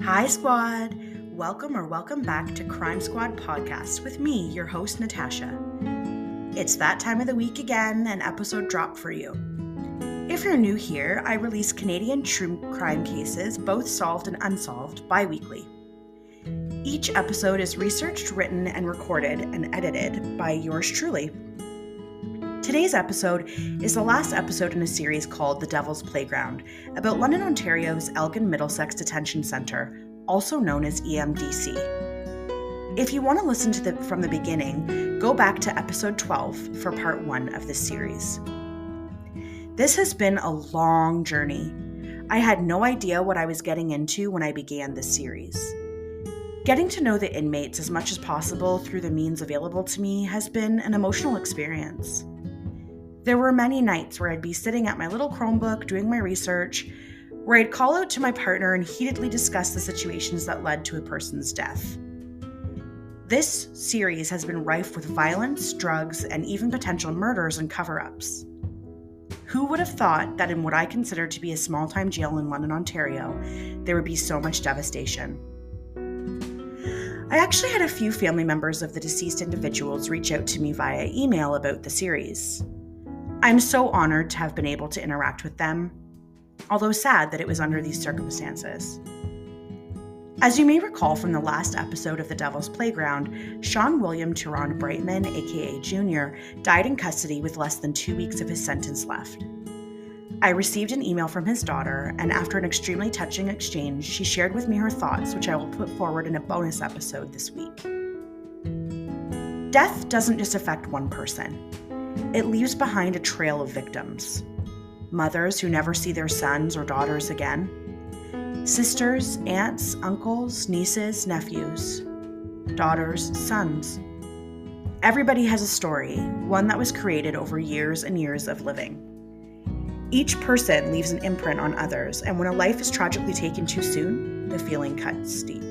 Hi, Squad! Welcome back to Crime Squad Podcast with me, your host, Natasha. It's that time of the week again, an episode dropped for you. If you're new here, I release Canadian true crime cases, both solved and unsolved, bi-weekly. Each episode is researched, written, and recorded and edited by yours truly. Today's episode is the last episode in a series called The Devil's Playground, about London, Ontario's Elgin-Middlesex Detention Centre, also known as EMDC. If you want to listen to from the beginning, go back to episode 12 for part 1 of this series. This has been a long journey. I had no idea what I was getting into when I began this series. Getting to know the inmates as much as possible through the means available to me has been an emotional experience. There were many nights where I'd be sitting at my little Chromebook doing my research, where I'd call out to my partner and heatedly discuss the situations that led to a person's death. This series has been rife with violence, drugs, and even potential murders and cover-ups. Who would have thought that in what I consider to be a small-time jail in London, Ontario, there would be so much devastation? I actually had a few family members of the deceased individuals reach out to me via email about the series. I'm so honored to have been able to interact with them, although sad that it was under these circumstances. As you may recall from the last episode of The Devil's Playground, Sean William Turon Brightman, aka Jr., died in custody with less than 2 weeks of his sentence left. I received an email from his daughter, and after an extremely touching exchange, she shared with me her thoughts, which I will put forward in a bonus episode this week. Death doesn't just affect one person. It leaves behind a trail of victims. Mothers who never see their sons or daughters again. Sisters, aunts, uncles, nieces, nephews. Daughters, sons. Everybody has a story, one that was created over years and years of living. Each person leaves an imprint on others, and when a life is tragically taken too soon, the feeling cuts deep.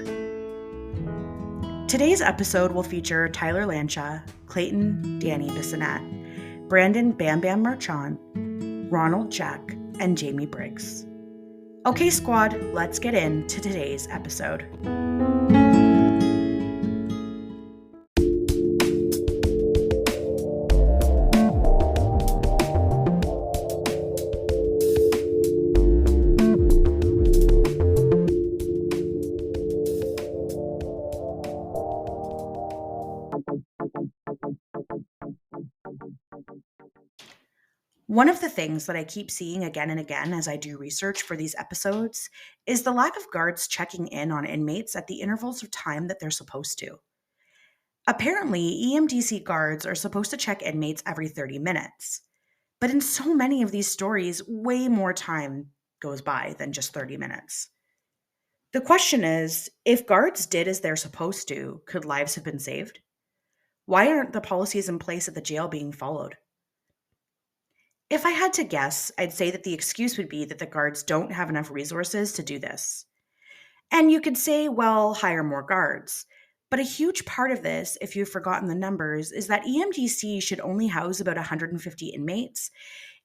Today's episode will feature Tyler Lancha, Clayton, Danny Bissonnette, Brandon Bam Bam Marchant, Ronald Jack, and Jamie Briggs. Okay, squad, let's get into today's episode. One of the things that I keep seeing again and again as I do research for these episodes is the lack of guards checking in on inmates at the intervals of time that they're supposed to. Apparently, EMDC guards are supposed to check inmates every 30 minutes. But in so many of these stories, way more time goes by than just 30 minutes. The question is, if guards did as they're supposed to, could lives have been saved? Why aren't the policies in place at the jail being followed? If I had to guess, I'd say that the excuse would be that the guards don't have enough resources to do this. And you could say, well, hire more guards. But a huge part of this, if you've forgotten the numbers, is that EMDC should only house about 150 inmates,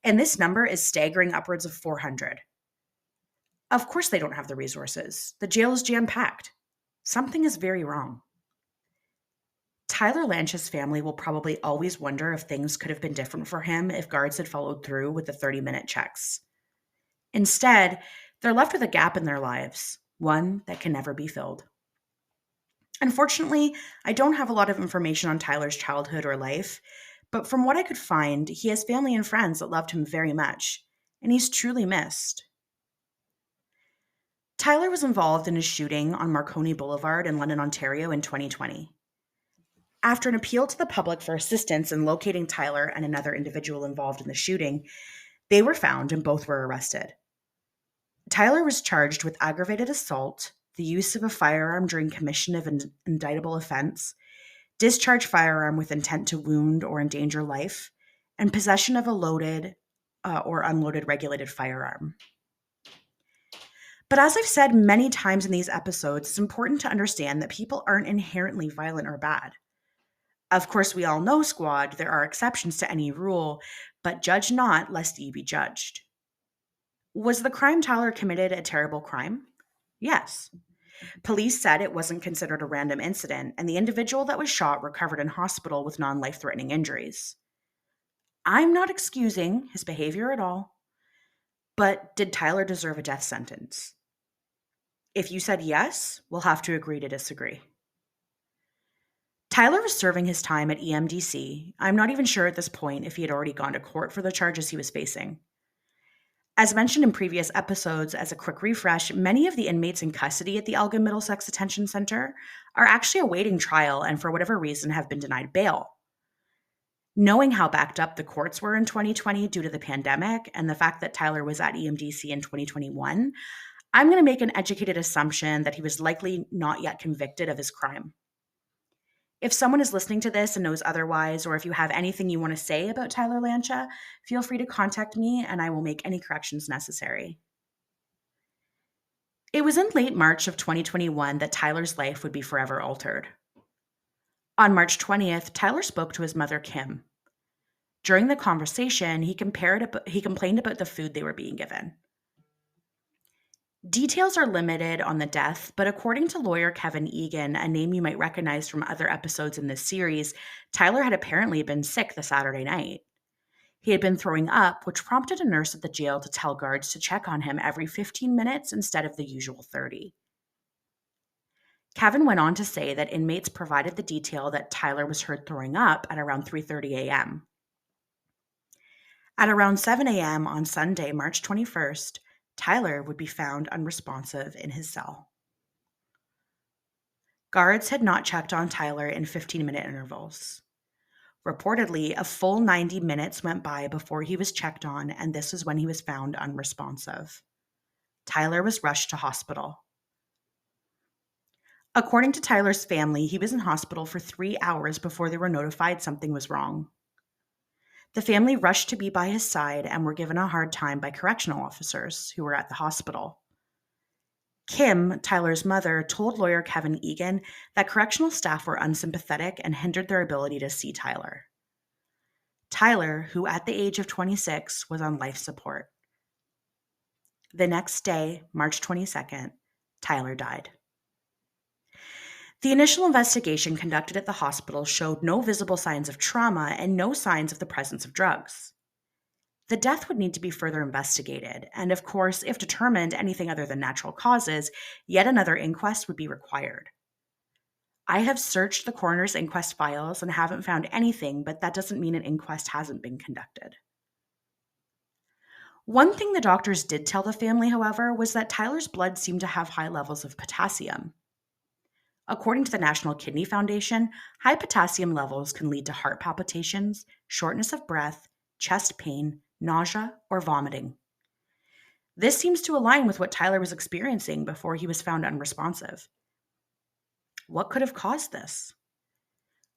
and this number is staggering upwards of 400. Of course they don't have the resources. The jail is jam-packed. Something is very wrong. Tyler Lancha's family will probably always wonder if things could have been different for him if guards had followed through with the 30-minute checks. Instead, they're left with a gap in their lives, one that can never be filled. Unfortunately, I don't have a lot of information on Tyler's childhood or life, but from what I could find, he has family and friends that loved him very much, and he's truly missed. Tyler was involved in a shooting on Marconi Boulevard in London, Ontario in 2020. After an appeal to the public for assistance in locating Tyler and another individual involved in the shooting, they were found and both were arrested. Tyler was charged with aggravated assault, the use of a firearm during commission of an indictable offense, discharge firearm with intent to wound or endanger life, and possession of a loaded or unloaded regulated firearm. But as I've said many times in these episodes, it's important to understand that people aren't inherently violent or bad. Of course, we all know, squad, there are exceptions to any rule, but judge not lest ye be judged. Was the crime Tyler committed a terrible crime? Yes. Police said it wasn't considered a random incident, and the individual that was shot recovered in hospital with non-life threatening injuries. I'm not excusing his behavior at all, but did Tyler deserve a death sentence? If you said yes, we'll have to agree to disagree. Tyler was serving his time at EMDC. I'm not even sure at this point if he had already gone to court for the charges he was facing. As mentioned in previous episodes, as a quick refresh, many of the inmates in custody at the Elgin-Middlesex Detention Centre are actually awaiting trial and for whatever reason have been denied bail. Knowing how backed up the courts were in 2020 due to the pandemic and the fact that Tyler was at EMDC in 2021, I'm going to make an educated assumption that he was likely not yet convicted of his crime. If someone is listening to this and knows otherwise, or if you have anything you want to say about Tyler Lancha, feel free to contact me and I will make any corrections necessary. It was in late March of 2021 that Tyler's life would be forever altered. On March 20th, Tyler spoke to his mother, Kim. During the conversation, he complained about the food they were being given. Details are limited on the death, but according to lawyer Kevin Egan, a name you might recognize from other episodes in this series, Tyler had apparently been sick the Saturday night. He had been throwing up, which prompted a nurse at the jail to tell guards to check on him every 15 minutes instead of the usual 30. Kevin went on to say that inmates provided the detail that Tyler was heard throwing up at around 3:30 a.m. At around 7 a.m. on Sunday, March 21st, Tyler would be found unresponsive in his cell. Guards had not checked on Tyler in 15-minute intervals. Reportedly, a full 90 minutes went by before he was checked on, and this is when he was found unresponsive. Tyler was rushed to hospital. According to Tyler's family, he was in hospital for 3 hours before they were notified something was wrong. The family rushed to be by his side and were given a hard time by correctional officers who were at the hospital. Kim, Tyler's mother, told lawyer Kevin Egan that correctional staff were unsympathetic and hindered their ability to see Tyler. Tyler, who at the age of 26 was on life support. The next day, March 22nd, Tyler died. The initial investigation conducted at the hospital showed no visible signs of trauma and no signs of the presence of drugs. The death would need to be further investigated, and of course, if determined anything other than natural causes, yet another inquest would be required. I have searched the coroner's inquest files and haven't found anything, but that doesn't mean an inquest hasn't been conducted. One thing the doctors did tell the family, however, was that Tyler's blood seemed to have high levels of potassium. According to the National Kidney Foundation, high potassium levels can lead to heart palpitations, shortness of breath, chest pain, nausea, or vomiting. This seems to align with what Tyler was experiencing before he was found unresponsive. What could have caused this?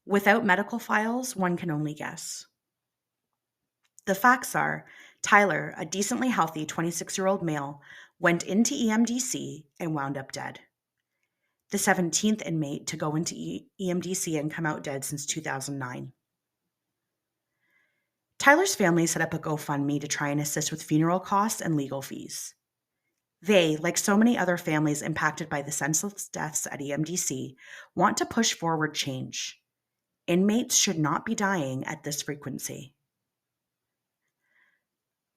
Without medical files, one can only guess. The facts are, Tyler, a decently healthy 26-year-old male, went into EMDC and wound up dead. The 17th inmate to go into EMDC and come out dead since 2009. Tyler's family set up a GoFundMe to try and assist with funeral costs and legal fees. They, like so many other families impacted by the senseless deaths at EMDC, want to push forward change. Inmates should not be dying at this frequency.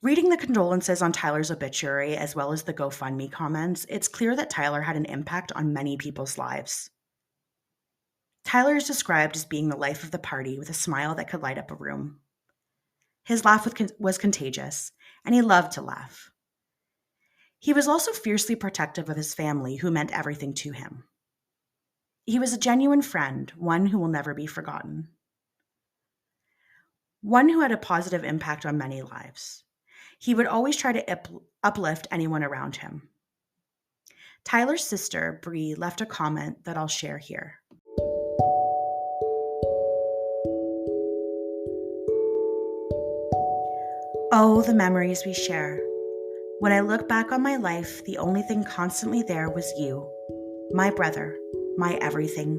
Reading the condolences on Tyler's obituary, as well as the GoFundMe comments, it's clear that Tyler had an impact on many people's lives. Tyler is described as being the life of the party with a smile that could light up a room. His laugh was contagious, and he loved to laugh. He was also fiercely protective of his family, who meant everything to him. He was a genuine friend, one who will never be forgotten. One who had a positive impact on many lives. He would always try to uplift anyone around him. Tyler's sister, Bree, left a comment that I'll share here. Oh, the memories we share. When I look back on my life, the only thing constantly there was you, my brother, my everything.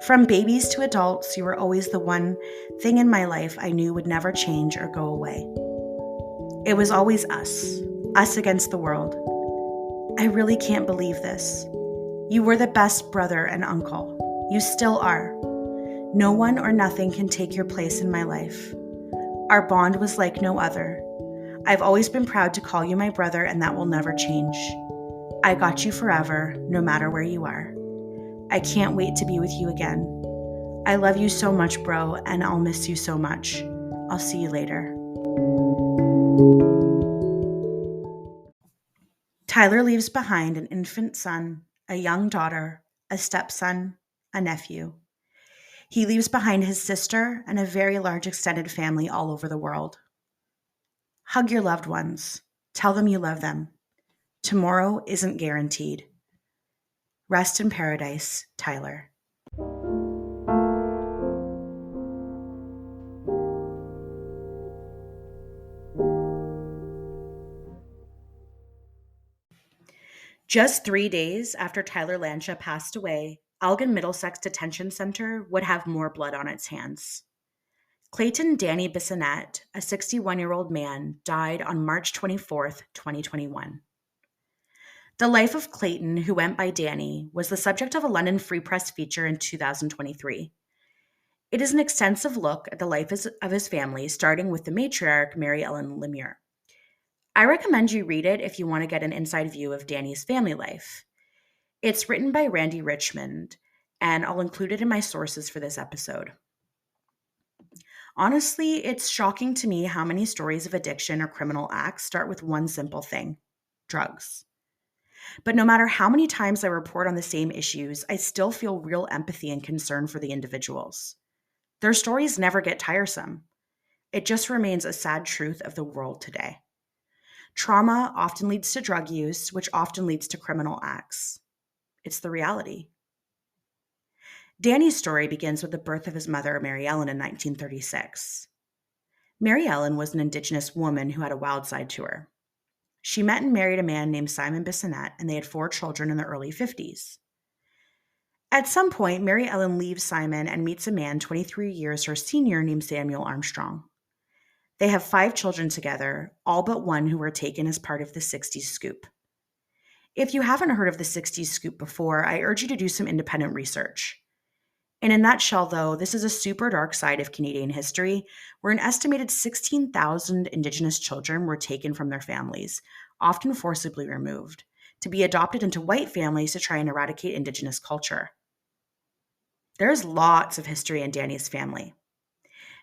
From babies to adults, you were always the one thing in my life I knew would never change or go away. It was always us against the world. I really can't believe this. You were the best brother and uncle. You still are. No one or nothing can take your place in my life. Our bond was like no other. I've always been proud to call you my brother, and that will never change. I got you forever, no matter where you are. I can't wait to be with you again. I love you so much, bro, and I'll miss you so much. I'll see you later. Tyler leaves behind an infant son, a young daughter, a stepson, a nephew. He leaves behind his sister and a very large extended family all over the world. Hug your loved ones. Tell them you love them. Tomorrow isn't guaranteed. Rest in paradise, Tyler. Just 3 days after Tyler Lancha passed away, Elgin-Middlesex Detention Centre would have more blood on its hands. Clayton Danny Bissonnette, a 61-year-old man, died on March 24th, 2021. The life of Clayton, who went by Danny, was the subject of a London Free Press feature in 2023. It is an extensive look at the life of his family, starting with the matriarch, Mary Ellen Lemire. I recommend you read it if you want to get an inside view of Danny's family life. It's written by Randy Richmond, and I'll include it in my sources for this episode. Honestly, it's shocking to me how many stories of addiction or criminal acts start with one simple thing: drugs. But no matter how many times I report on the same issues, I still feel real empathy and concern for the individuals. Their stories never get tiresome. It just remains a sad truth of the world today. Trauma often leads to drug use, which often leads to criminal acts. It's the reality. Danny's story begins with the birth of his mother, Mary Ellen, in 1936. Mary Ellen was an Indigenous woman who had a wild side to her. She met and married a man named Simon Bissonnette, and they had 4 children in the early 50s. At some point, Mary Ellen leaves Simon and meets a man 23 years her senior named Samuel Armstrong. They have 5 children together, all but one who were taken as part of the 60s scoop. If you haven't heard of the 60s scoop before, I urge you to do some independent research. In a nutshell, though, this is a super dark side of Canadian history where an estimated 16,000 Indigenous children were taken from their families, often forcibly removed, to be adopted into white families to try and eradicate Indigenous culture. There's lots of history in Danny's family.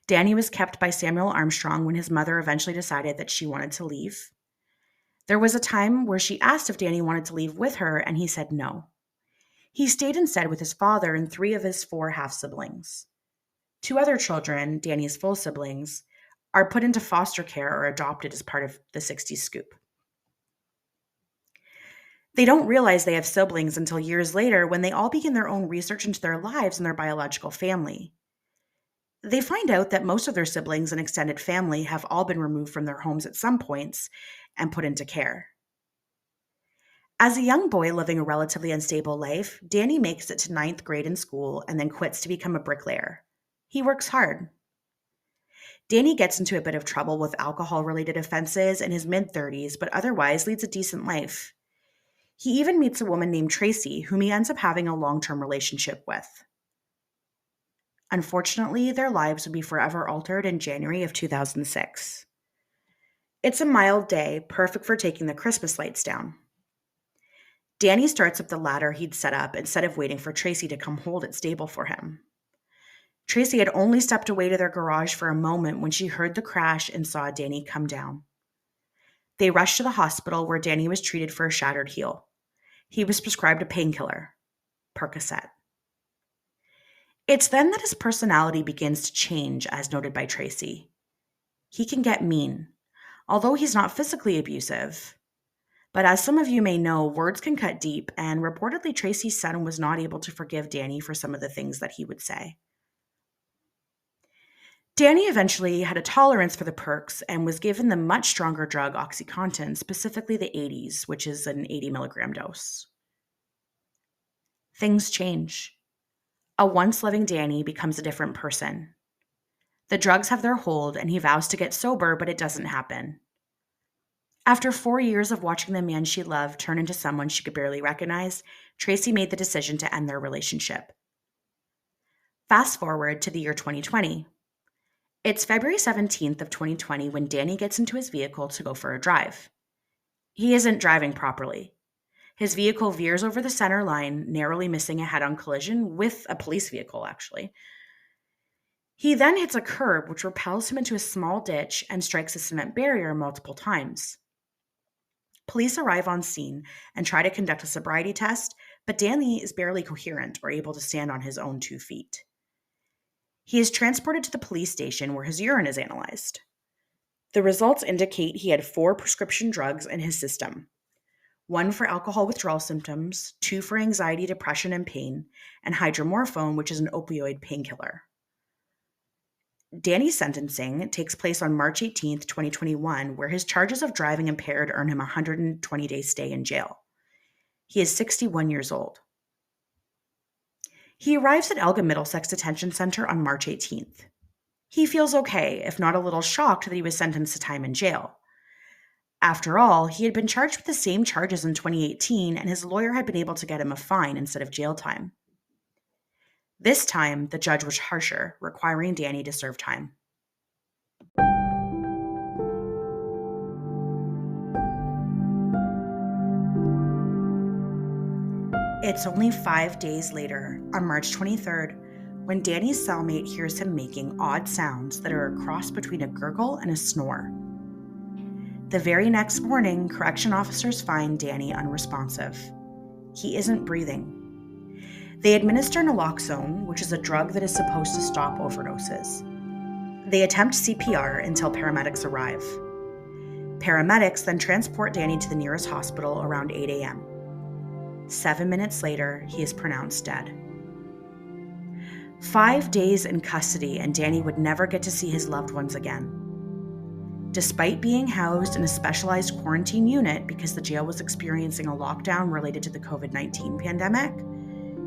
Danny was kept by Samuel Armstrong when his mother eventually decided that she wanted to leave. There was a time where she asked if Danny wanted to leave with her, and he said no. He stayed instead with his father and 3 of his 4 half-siblings. 2 other children, Danny's full siblings, are put into foster care or adopted as part of the 60s scoop. They don't realize they have siblings until years later when they all begin their own research into their lives and their biological family. They find out that most of their siblings and extended family have all been removed from their homes at some points and put into care. As a young boy living a relatively unstable life, Danny makes it to 9th grade in school and then quits to become a bricklayer. He works hard. Danny gets into a bit of trouble with alcohol-related offenses in his mid-30s, but otherwise leads a decent life. He even meets a woman named Tracy, whom he ends up having a long-term relationship with. Unfortunately, their lives would be forever altered in January of 2006. It's a mild day, perfect for taking the Christmas lights down. Danny starts up the ladder he'd set up instead of waiting for Tracy to come hold it stable for him. Tracy had only stepped away to their garage for a moment when she heard the crash and saw Danny come down. They rushed to the hospital where Danny was treated for a shattered heel. He was prescribed a painkiller, Percocet. It's then that his personality begins to change, as noted by Tracy. He can get mean, although he's not physically abusive. But as some of you may know, words can cut deep, and reportedly Tracy's son was not able to forgive Danny for some of the things that he would say. Danny eventually had a tolerance for the perks and was given the much stronger drug OxyContin, specifically the 80s, which is an 80 milligram dose. Things change. A once loving Danny becomes a different person. The drugs have their hold, and he vows to get sober, but it doesn't happen. After 4 years of watching the man she loved turn into someone she could barely recognize, Tracy made the decision to end their relationship. Fast forward to the year 2020. It's February 17th of 2020 when Danny gets into his vehicle to go for a drive. He isn't driving properly. His vehicle veers over the center line, narrowly missing a head-on collision with a police vehicle, actually. He then hits a curb, which repels him into a small ditch and strikes a cement barrier multiple times. Police arrive on scene and try to conduct a sobriety test, but Danny is barely coherent or able to stand on his own 2 feet. He is transported to the police station where his urine is analyzed. The results indicate he had 4 prescription drugs in his system. 1 for alcohol withdrawal symptoms, 2 for anxiety, depression, and pain, and hydromorphone, which is an opioid painkiller. Danny's sentencing takes place on March 18, 2021, where his charges of driving impaired earn him a 120-day stay in jail. He is 61 years old. He arrives at Elgin-Middlesex Detention Centre on March 18th. He feels okay, if not a little shocked that he was sentenced to time in jail. After all, he had been charged with the same charges in 2018, and his lawyer had been able to get him a fine instead of jail time. This time, the judge was harsher, requiring Danny to serve time. It's only 5 days later, on March 23rd, when Danny's cellmate hears him making odd sounds that are a cross between a gurgle and a snore. The very next morning, correction officers find Danny unresponsive. He isn't breathing. They administer naloxone, which is a drug that is supposed to stop overdoses. They attempt CPR until paramedics arrive. Paramedics then transport Danny to the nearest hospital around 8 a.m. 7 minutes later, he is pronounced dead. 5 days in custody, and Danny would never get to see his loved ones again. Despite being housed in a specialized quarantine unit because the jail was experiencing a lockdown related to the COVID-19 pandemic,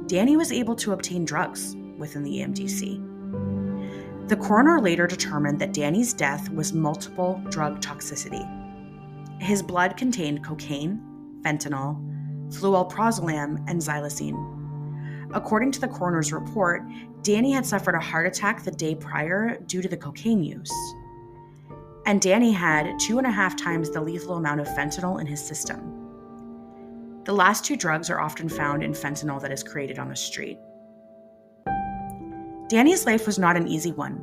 Danny was able to obtain drugs within the EMDC. The coroner later determined that Danny's death was multiple drug toxicity. His blood contained cocaine, fentanyl, fluoroprozolam, and xylazine. According to the coroner's report, Danny had suffered a heart attack the day prior due to the cocaine use. And Danny had 2.5 times the lethal amount of fentanyl in his system. The last 2 drugs are often found in fentanyl that is created on the street. Danny's life was not an easy one,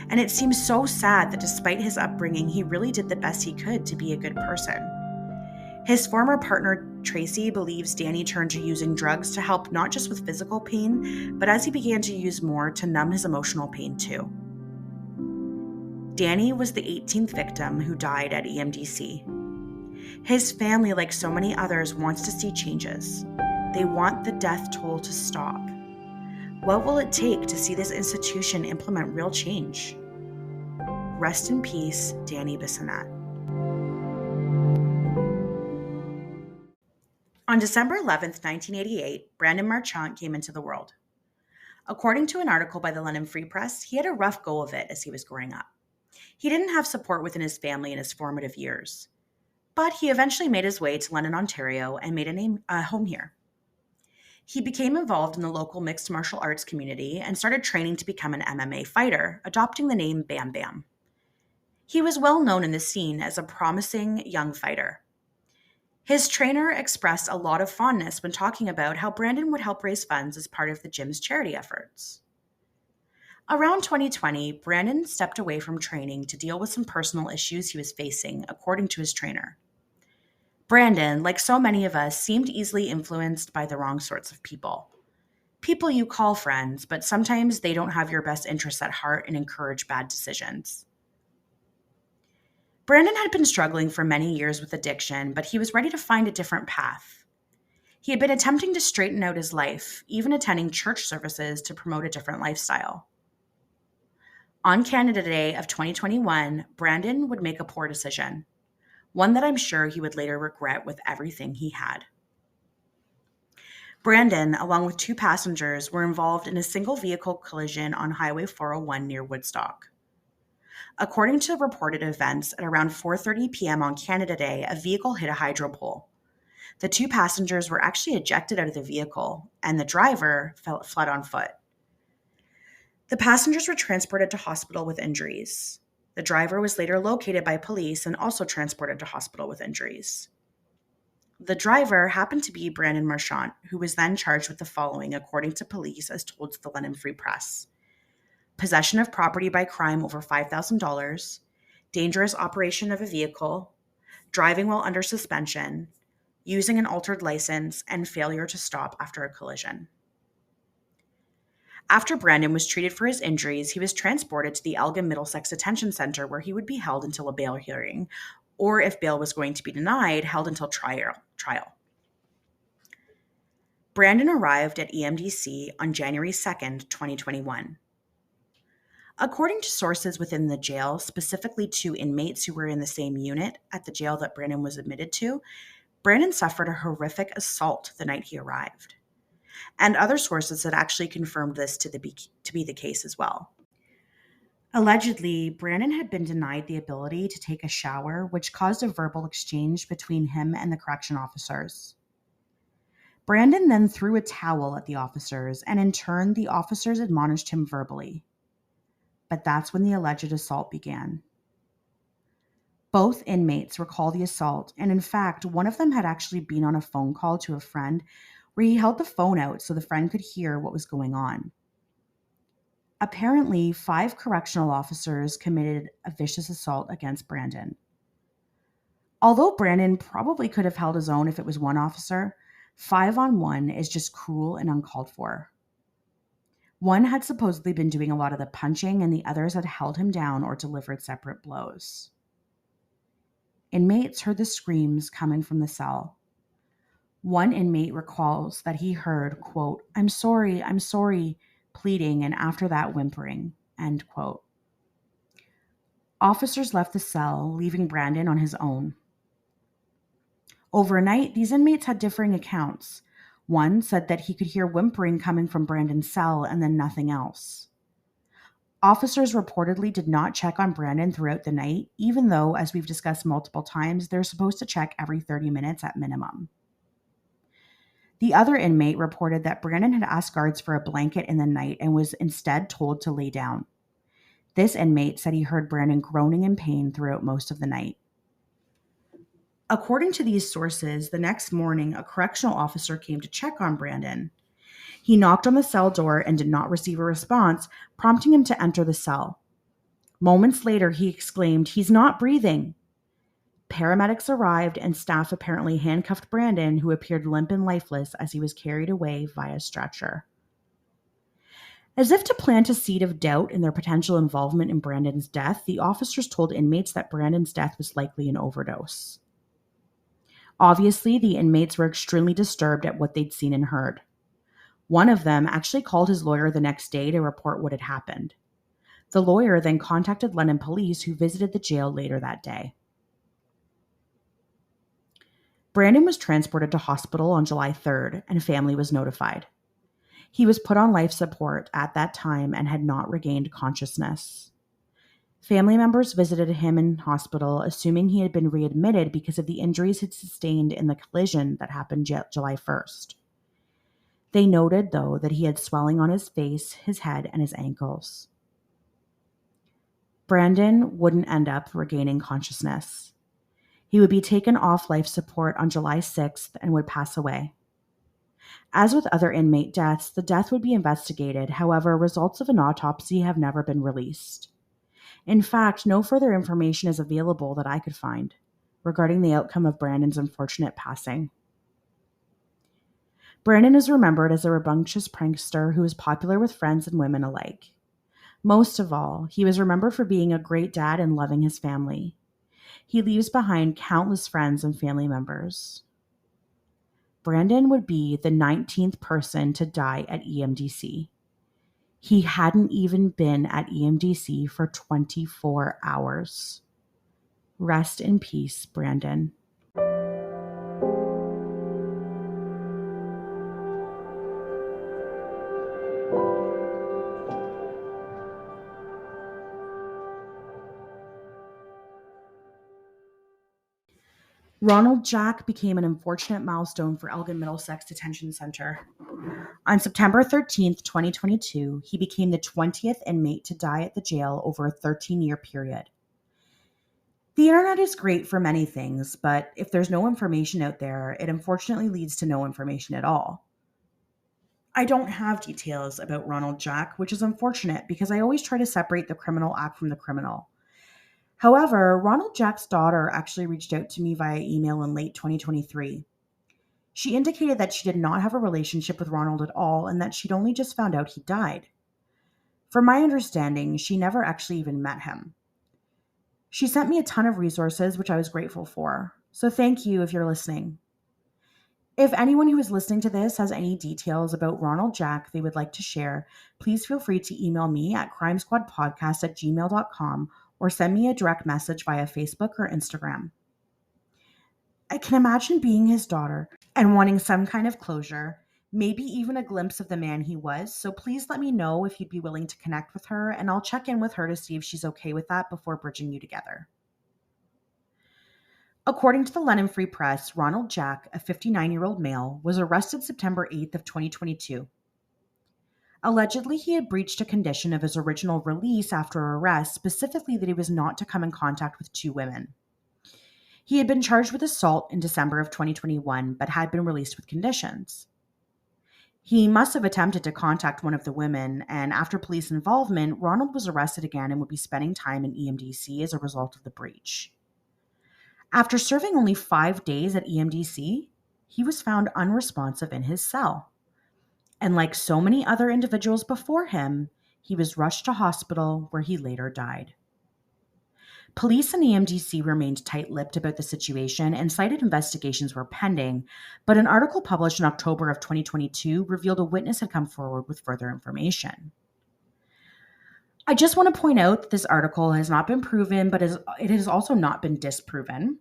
and it seems so sad that despite his upbringing, he really did the best he could to be a good person. His former partner, Tracy, believes Danny turned to using drugs to help not just with physical pain, but as he began to use more to numb his emotional pain too. Danny was the 18th victim who died at EMDC. His family, like so many others, wants to see changes. They want the death toll to stop. What will it take to see this institution implement real change? Rest in peace, Danny Bissonnette. On December 11th, 1988, Brandon Marchant came into the world. According to an article by the London Free Press, he had a rough go of it as he was growing up. He didn't have support within his family in his formative years, but he eventually made his way to London, Ontario, and made a home here. He became involved in the local mixed martial arts community and started training to become an MMA fighter, adopting the name Bam Bam. He was well known in the scene as a promising young fighter. His trainer expressed a lot of fondness when talking about how Brandon would help raise funds as part of the gym's charity efforts. Around 2020, Brandon stepped away from training to deal with some personal issues he was facing, according to his trainer. Brandon, like so many of us, seemed easily influenced by the wrong sorts of people. People you call friends, but sometimes they don't have your best interests at heart and encourage bad decisions. Brandon had been struggling for many years with addiction, but he was ready to find a different path. He had been attempting to straighten out his life, even attending church services to promote a different lifestyle. On Canada Day of 2021, Brandon would make a poor decision, one that I'm sure he would later regret with everything he had. Brandon, along with 2 passengers, were involved in a single vehicle collision on Highway 401 near Woodstock. According to reported events, at around 4:30 p.m. on Canada Day, a vehicle hit a hydro pole. The two passengers were actually ejected out of the vehicle, and the driver fled on foot. The passengers were transported to hospital with injuries. The driver was later located by police and also transported to hospital with injuries. The driver happened to be Brandon Marchant, who was then charged with the following, according to police, as told to the London Free Press: possession of property by crime over $5,000, dangerous operation of a vehicle, driving while under suspension, using an altered license, and failure to stop after a collision. After Brandon was treated for his injuries, he was transported to the Elgin-Middlesex Detention Centre, where he would be held until a bail hearing, or if bail was going to be denied, held until trial. Brandon arrived at EMDC on January 2nd, 2021. According to sources within the jail, specifically two inmates who were in the same unit at the jail that Brandon was admitted to, Brandon suffered a horrific assault the night he arrived. And other sources had actually confirmed this to be the case as well. Allegedly, Brandon had been denied the ability to take a shower, which caused a verbal exchange between him and the correction officers. Brandon then threw a towel at the officers, and in turn, the officers admonished him verbally. But that's when the alleged assault began. Both inmates recall the assault, and in fact, one of them had actually been on a phone call to a friend where he held the phone out so the friend could hear what was going on. Apparently, 5 correctional officers committed a vicious assault against Brandon. Although Brandon probably could have held his own if it was one officer, 5-on-1 is just cruel and uncalled for. One had supposedly been doing a lot of the punching, and the others had held him down or delivered separate blows. Inmates heard the screams coming from the cell. One inmate recalls that he heard, quote, I'm sorry, pleading, and after that whimpering, end quote. Officers left the cell, leaving Brandon on his own. Overnight, these inmates had differing accounts. One said that he could hear whimpering coming from Brandon's cell and then nothing else. Officers reportedly did not check on Brandon throughout the night, even though, as we've discussed multiple times, they're supposed to check every 30 minutes at minimum. The other inmate reported that Brandon had asked guards for a blanket in the night and was instead told to lay down. This inmate said he heard Brandon groaning in pain throughout most of the night. According to these sources, the next morning, a correctional officer came to check on Brandon. He knocked on the cell door and did not receive a response, prompting him to enter the cell. Moments later, he exclaimed, "He's not breathing." Paramedics arrived and staff apparently handcuffed Brandon, who appeared limp and lifeless as he was carried away via stretcher. As if to plant a seed of doubt in their potential involvement in Brandon's death, the officers told inmates that Brandon's death was likely an overdose. Obviously, the inmates were extremely disturbed at what they'd seen and heard. One of them actually called his lawyer the next day to report what had happened. The lawyer then contacted London police, who visited the jail later that day. Brandon was transported to hospital on July 3rd, and family was notified. He was put on life support at that time and had not regained consciousness. Family members visited him in hospital, assuming he had been readmitted because of the injuries he'd sustained in the collision that happened July 1st. They noted, though, that he had swelling on his face, his head, and his ankles. Brandon wouldn't end up regaining consciousness. He would be taken off life support on July 6th and would pass away. As with other inmate deaths, the death would be investigated. However, results of an autopsy have never been released. In fact, no further information is available that I could find regarding the outcome of Brandon's unfortunate passing. Brandon is remembered as a rambunctious prankster who was popular with friends and women alike. Most of all, he was remembered for being a great dad and loving his family. He leaves behind countless friends and family members. Brandon would be the 19th person to die at EMDC. He hadn't even been at EMDC for 24 hours. Rest in peace, Brandon. Ronald Jack became an unfortunate milestone for Elgin-Middlesex Detention Centre. On September 13th, 2022, he became the 20th inmate to die at the jail over a 13-year period. The internet is great for many things, but if there's no information out there, it unfortunately leads to no information at all. I don't have details about Ronald Jack, which is unfortunate because I always try to separate the criminal act from the criminal. However, Ronald Jack's daughter actually reached out to me via email in late 2023. She indicated that she did not have a relationship with Ronald at all and that she'd only just found out he died. From my understanding, she never actually even met him. She sent me a ton of resources, which I was grateful for. So thank you if you're listening. If anyone who is listening to this has any details about Ronald Jack they would like to share, please feel free to email me at crimesquadpodcast@gmail.com or send me a direct message via Facebook or Instagram. I can imagine being his daughter and wanting some kind of closure, maybe even a glimpse of the man he was, so please let me know if you'd be willing to connect with her, and I'll check in with her to see if she's okay with that before bridging you together. According to the London Free Press, Ronald Jack, a 59-year-old male, was arrested September 8th of 2022. Allegedly, he had breached a condition of his original release after arrest, specifically that he was not to come in contact with two women. He had been charged with assault in December of 2021, but had been released with conditions. He must have attempted to contact one of the women, and after police involvement, Ronald was arrested again and would be spending time in EMDC as a result of the breach. After serving only 5 days at EMDC, he was found unresponsive in his cell. And like so many other individuals before him, he was rushed to hospital where he later died. Police and EMDC remained tight-lipped about the situation and cited investigations were pending, but an article published in October of 2022 revealed a witness had come forward with further information. I just want to point out that this article has not been proven, but it has also not been disproven.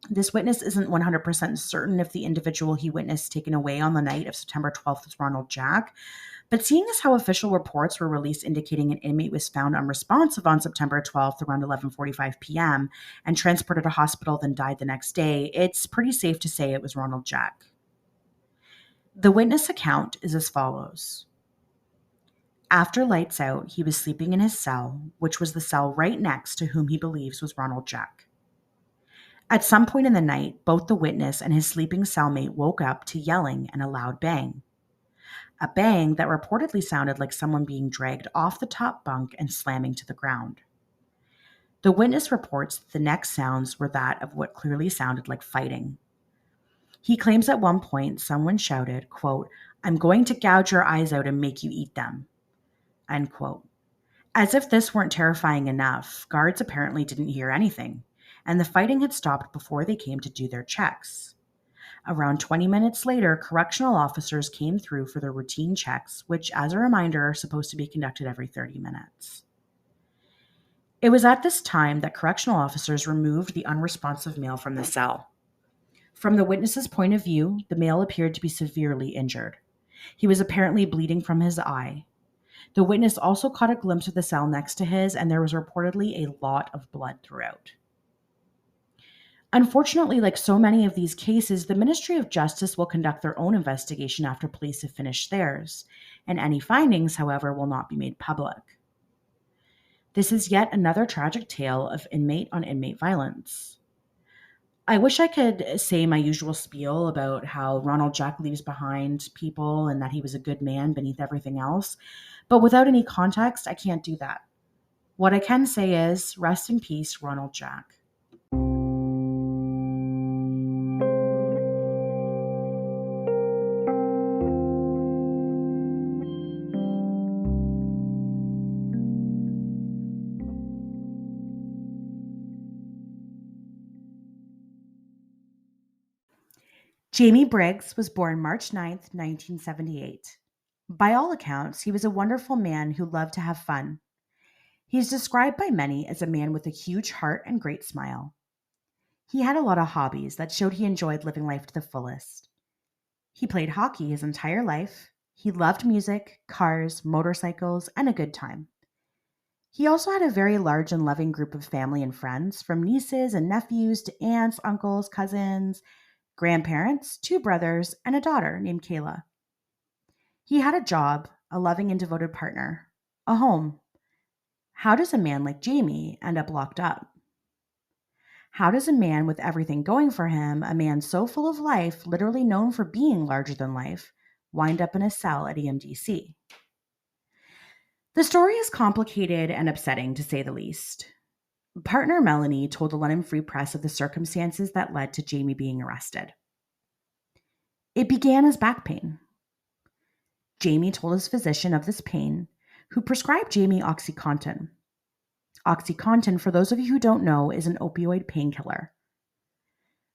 This witness isn't 100% certain if the individual he witnessed taken away on the night of September 12th was Ronald Jack, but seeing as how official reports were released indicating an inmate was found unresponsive on September 12th around 11:45 p.m. and transported to hospital then died the next day, it's pretty safe to say it was Ronald Jack. The witness account is as follows. After lights out, he was sleeping in his cell, which was the cell right next to whom he believes was Ronald Jack. At some point in the night, both the witness and his sleeping cellmate woke up to yelling and a loud bang. A bang that reportedly sounded like someone being dragged off the top bunk and slamming to the ground. The witness reports that the next sounds were that of what clearly sounded like fighting. He claims at one point someone shouted, quote, "I'm going to gouge your eyes out and make you eat them," end quote. As if this weren't terrifying enough, guards apparently didn't hear anything, and the fighting had stopped before they came to do their checks. Around 20 minutes later, correctional officers came through for their routine checks, which, as a reminder, are supposed to be conducted every 30 minutes. It was at this time that correctional officers removed the unresponsive male from the cell. From the witness's point of view, the male appeared to be severely injured. He was apparently bleeding from his eye. The witness also caught a glimpse of the cell next to his, and there was reportedly a lot of blood throughout. Unfortunately, like so many of these cases, the Ministry of Justice will conduct their own investigation after police have finished theirs, and any findings, however, will not be made public. This is yet another tragic tale of inmate-on-inmate violence. I wish I could say my usual spiel about how Ronald Jack leaves behind people and that he was a good man beneath everything else, but without any context, I can't do that. What I can say is, rest in peace, Ronald Jack. Jamie Briggs was born March 9th, 1978. By all accounts, he was a wonderful man who loved to have fun. He is described by many as a man with a huge heart and great smile. He had a lot of hobbies that showed he enjoyed living life to the fullest. He played hockey his entire life. He loved music, cars, motorcycles, and a good time. He also had a very large and loving group of family and friends, from nieces and nephews to aunts, uncles, cousins, grandparents, two brothers, and a daughter named Kayla. He had a job, a loving and devoted partner, a home. How does a man like Jamie end up locked up? How does a man with everything going for him, a man so full of life, literally known for being larger than life, wind up in a cell at EMDC? The story is complicated and upsetting, to say the least. Partner Melanie told the London Free Press of the circumstances that led to Jamie being arrested. It began as back pain. Jamie told his physician of this pain, who prescribed Jamie OxyContin. OxyContin, for those of you who don't know, is an opioid painkiller.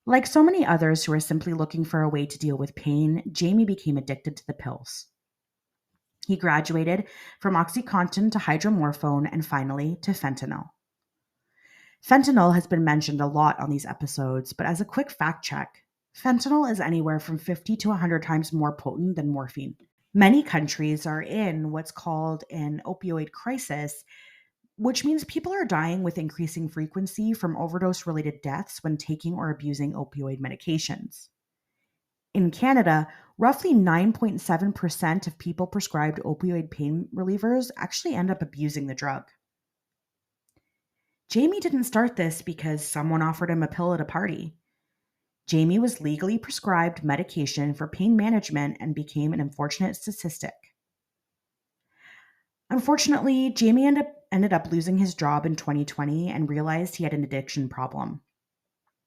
Like so many others who are simply looking for a way to deal with pain, Jamie became addicted to the pills. He graduated from OxyContin to hydromorphone and finally to fentanyl. Fentanyl has been mentioned a lot on these episodes, but as a quick fact check, fentanyl is anywhere from 50 to 100 times more potent than morphine. Many countries are in what's called an opioid crisis, which means people are dying with increasing frequency from overdose-related deaths when taking or abusing opioid medications. In Canada, roughly 9.7% of people prescribed opioid pain relievers actually end up abusing the drug. Jamie didn't start this because someone offered him a pill at a party. Jamie was legally prescribed medication for pain management and became an unfortunate statistic. Unfortunately, Jamie ended up losing his job in 2020 and realized he had an addiction problem.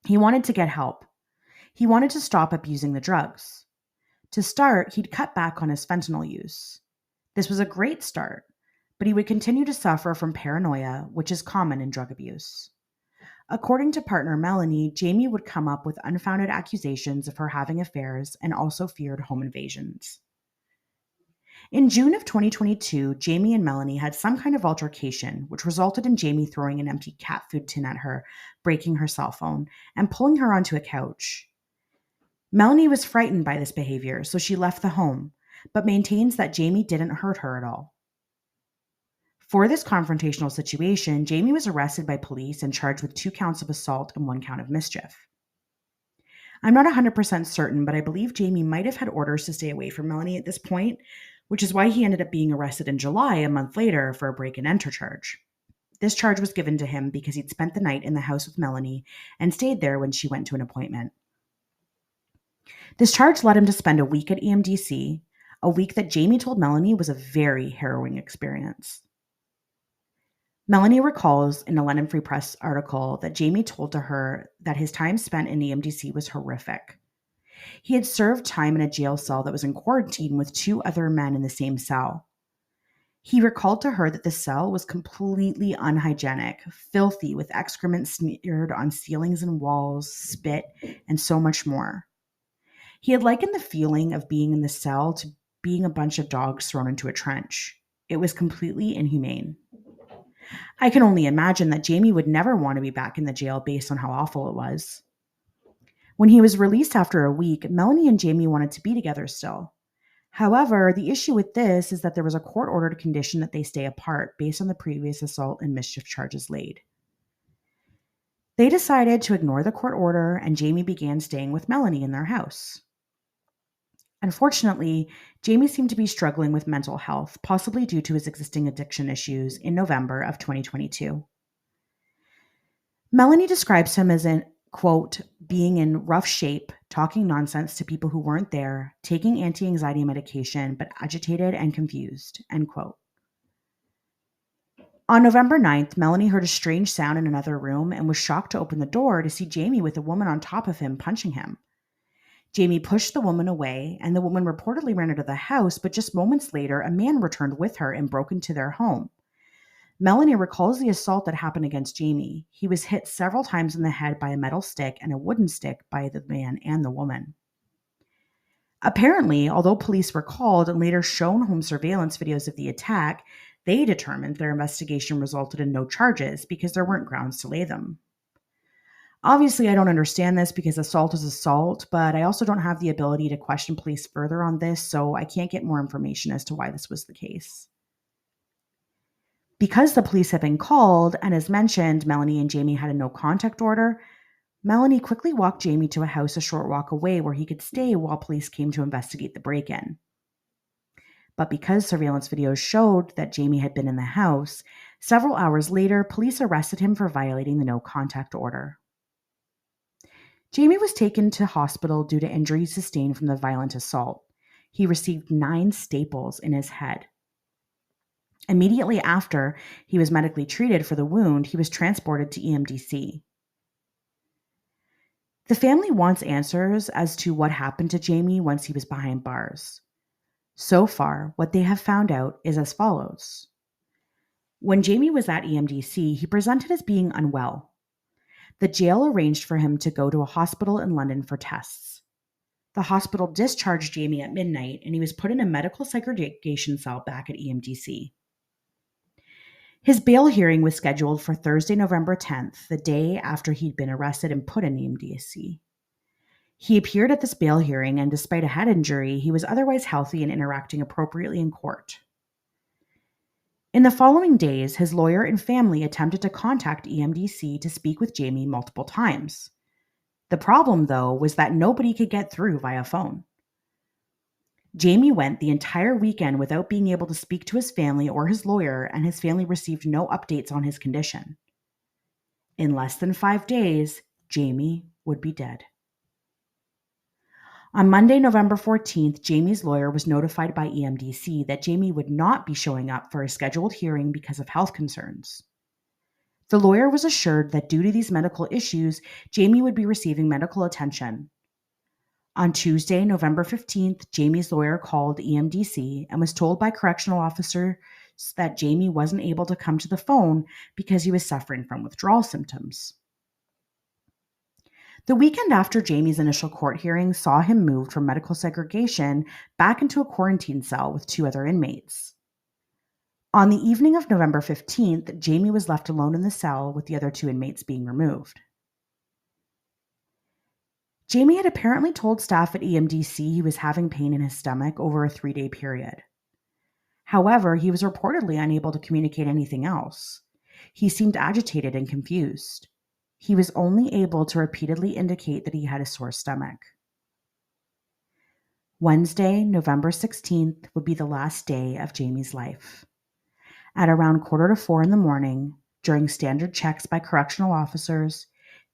He wanted to get help. He wanted to stop abusing the drugs. To start, he'd cut back on his fentanyl use. This was a great start, but he would continue to suffer from paranoia, which is common in drug abuse. According to partner Melanie, Jamie would come up with unfounded accusations of her having affairs and also feared home invasions. In June of 2022, Jamie and Melanie had some kind of altercation, which resulted in Jamie throwing an empty cat food tin at her, breaking her cell phone, and pulling her onto a couch. Melanie was frightened by this behavior, so she left the home, but maintains that Jamie didn't hurt her at all. For this confrontational situation, Jamie was arrested by police and charged with 2 counts of assault and 1 count of mischief. I'm not 100% certain, but I believe Jamie might have had orders to stay away from Melanie at this point, which is why he ended up being arrested in July, a month later, for a break-and-enter charge. This charge was given to him because he'd spent the night in the house with Melanie and stayed there when she went to an appointment. This charge led him to spend a week at EMDC, a week that Jamie told Melanie was a very harrowing experience. Melanie recalls in a London Free Press article that Jamie told to her that his time spent in EMDC was horrific. He had served time in a jail cell that was in quarantine with 2 other men in the same cell. He recalled to her that the cell was completely unhygienic, filthy, with excrement smeared on ceilings and walls, spit, and so much more. He had likened the feeling of being in the cell to being a bunch of dogs thrown into a trench. It was completely inhumane. I can only imagine that Jamie would never want to be back in the jail based on how awful it was. When he was released after a week, Melanie and Jamie wanted to be together still. However, the issue with this is that there was a court-ordered condition that they stay apart based on the previous assault and mischief charges laid. They decided to ignore the court order, and Jamie began staying with Melanie in their house. Unfortunately, Jamie seemed to be struggling with mental health, possibly due to his existing addiction issues, in November of 2022. Melanie describes him as in, quote, being in rough shape, talking nonsense to people who weren't there, taking anti-anxiety medication, but agitated and confused, end quote. On November 9th, Melanie heard a strange sound in another room and was shocked to open the door to see Jamie with a woman on top of him punching him. Jamie pushed the woman away, and the woman reportedly ran out of the house, but just moments later, a man returned with her and broke into their home. Melanie recalls the assault that happened against Jamie. He was hit several times in the head by a metal stick and a wooden stick by the man and the woman. Apparently, although police were called and later shown home surveillance videos of the attack, they determined their investigation resulted in no charges because there weren't grounds to lay them. Obviously, I don't understand this because assault is assault, but I also don't have the ability to question police further on this, so I can't get more information as to why this was the case. Because the police had been called, and as mentioned, Melanie and Jamie had a no contact order, Melanie quickly walked Jamie to a house a short walk away where he could stay while police came to investigate the break-in. But because surveillance videos showed that Jamie had been in the house, several hours later, police arrested him for violating the no contact order. Jamie was taken to hospital due to injuries sustained from the violent assault. He received 9 staples in his head. Immediately after he was medically treated for the wound, he was transported to EMDC. The family wants answers as to what happened to Jamie once he was behind bars. So far, what they have found out is as follows. When Jamie was at EMDC, he presented as being unwell. The jail arranged for him to go to a hospital in London for tests. The hospital discharged Jamie at midnight, and he was put in a medical segregation cell back at EMDC. His bail hearing was scheduled for Thursday, November 10th, the day after he'd been arrested and put in EMDC. He appeared at this bail hearing, and despite a head injury, he was otherwise healthy and interacting appropriately in court. In the following days, his lawyer and family attempted to contact EMDC to speak with Jamie multiple times. The problem, though, was that nobody could get through via phone. Jamie went the entire weekend without being able to speak to his family or his lawyer, and his family received no updates on his condition. In less than 5 days, Jamie would be dead. On Monday, November 14th, Jamie's lawyer was notified by EMDC that Jamie would not be showing up for a scheduled hearing because of health concerns. The lawyer was assured that due to these medical issues, Jamie would be receiving medical attention. On Tuesday, November 15th, Jamie's lawyer called EMDC and was told by correctional officers that Jamie wasn't able to come to the phone because he was suffering from withdrawal symptoms. The weekend after Jamie's initial court hearing saw him moved from medical segregation back into a quarantine cell with 2 other inmates. On the evening of November 15th, Jamie was left alone in the cell with the other 2 inmates being removed. Jamie had apparently told staff at EMDC he was having pain in his stomach over a 3-day period. However, he was reportedly unable to communicate anything else. He seemed agitated and confused. He was only able to repeatedly indicate that he had a sore stomach. Wednesday, November 16th, would be the last day of Jamie's life. At around 3:45 in the morning, during standard checks by correctional officers,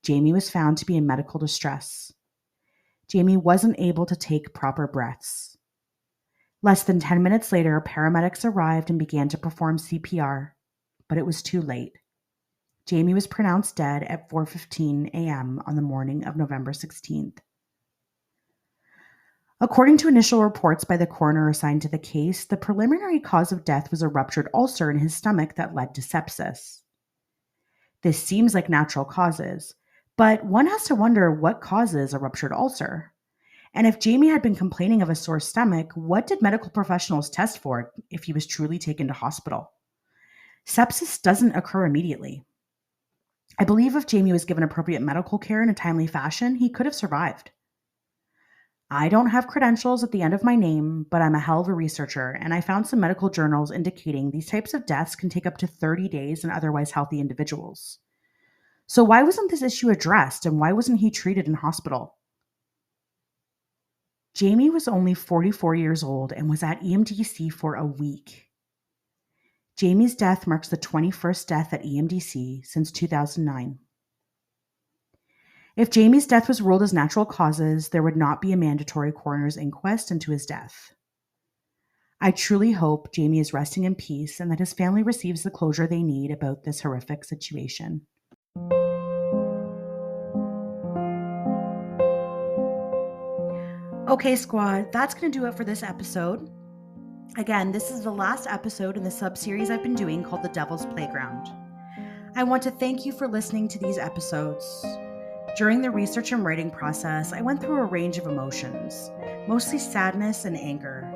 Jamie was found to be in medical distress. Jamie wasn't able to take proper breaths. Less than 10 minutes later, paramedics arrived and began to perform CPR, but it was too late. Jamie was pronounced dead at 4:15 a.m. on the morning of November 16th. According to initial reports by the coroner assigned to the case, the preliminary cause of death was a ruptured ulcer in his stomach that led to sepsis. This seems like natural causes, but one has to wonder what causes a ruptured ulcer. And if Jamie had been complaining of a sore stomach, what did medical professionals test for if he was truly taken to hospital? Sepsis doesn't occur immediately. I believe if Jamie was given appropriate medical care in a timely fashion, he could have survived. I don't have credentials at the end of my name, but I'm a hell of a researcher, and I found some medical journals indicating these types of deaths can take up to 30 days in otherwise healthy individuals. So why wasn't this issue addressed, and why wasn't he treated in hospital? Jamie was only 44 years old and was at EMDC for a week. Jamie's death marks the 21st death at EMDC since 2009. If Jamie's death was ruled as natural causes, there would not be a mandatory coroner's inquest into his death. I truly hope Jamie is resting in peace and that his family receives the closure they need about this horrific situation. Okay, squad, that's going to do it for this episode. Again, this is the last episode in the sub-series I've been doing called The Devil's Playground. I want to thank you for listening to these episodes. During the research and writing process, I went through a range of emotions, mostly sadness and anger.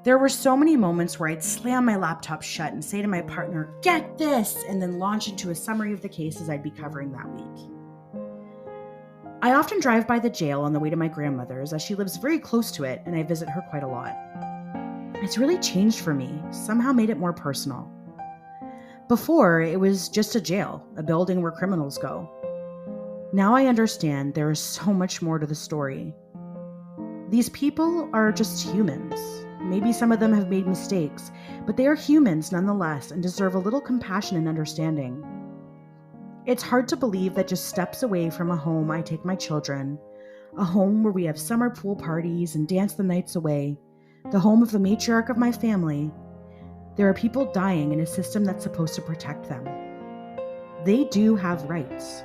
There were so many moments where I'd slam my laptop shut and say to my partner, "Get this!" and then launch into a summary of the cases I'd be covering that week. I often drive by the jail on the way to my grandmother's as she lives very close to it and I visit her quite a lot. It's really changed for me, somehow made it more personal. Before, it was just a jail, a building where criminals go. Now I understand there is so much more to the story. These people are just humans. Maybe some of them have made mistakes, but they are humans nonetheless and deserve a little compassion and understanding. It's hard to believe that just steps away from a home I take my children, a home where we have summer pool parties and dance the nights away, the home of the matriarch of my family, there are people dying in a system that's supposed to protect them. They do have rights.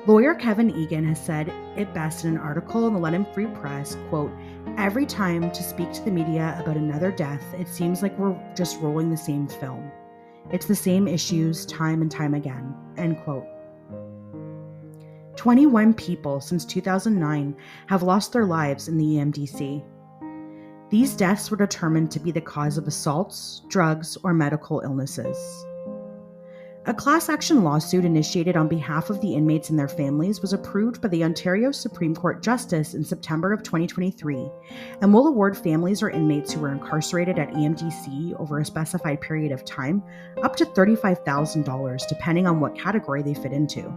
Lawyer Kevin Egan has said it best in an article in the Let Him Free Press, quote, "Every time to speak to the media about another death, it seems like we're just rolling the same film. It's the same issues time and time again," end quote. 21 people since 2009 have lost their lives in the EMDC. These deaths were determined to be the cause of assaults, drugs, or medical illnesses. A class action lawsuit initiated on behalf of the inmates and their families was approved by the Ontario Supreme Court Justice in September of 2023 and will award families or inmates who were incarcerated at EMDC over a specified period of time up to $35,000 depending on what category they fit into.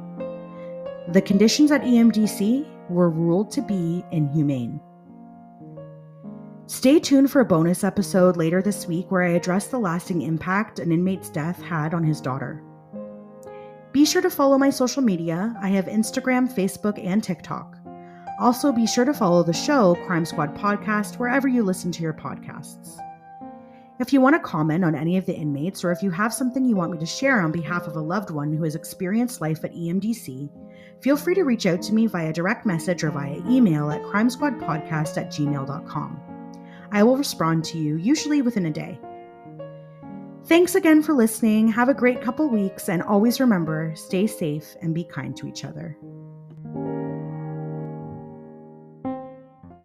The conditions at EMDC were ruled to be inhumane. Stay tuned for a bonus episode later this week where I address the lasting impact an inmate's death had on his daughter. Be sure to follow my social media. I have Instagram, Facebook, and TikTok. Also, be sure to follow the show, Crime Squad Podcast, wherever you listen to your podcasts. If you want to comment on any of the inmates, or if you have something you want me to share on behalf of a loved one who has experienced life at EMDC, feel free to reach out to me via direct message or via email at crimesquadpodcast@gmail.com. I will respond to you, usually within a day. Thanks again for listening. Have a great couple weeks, and always remember, stay safe and be kind to each other.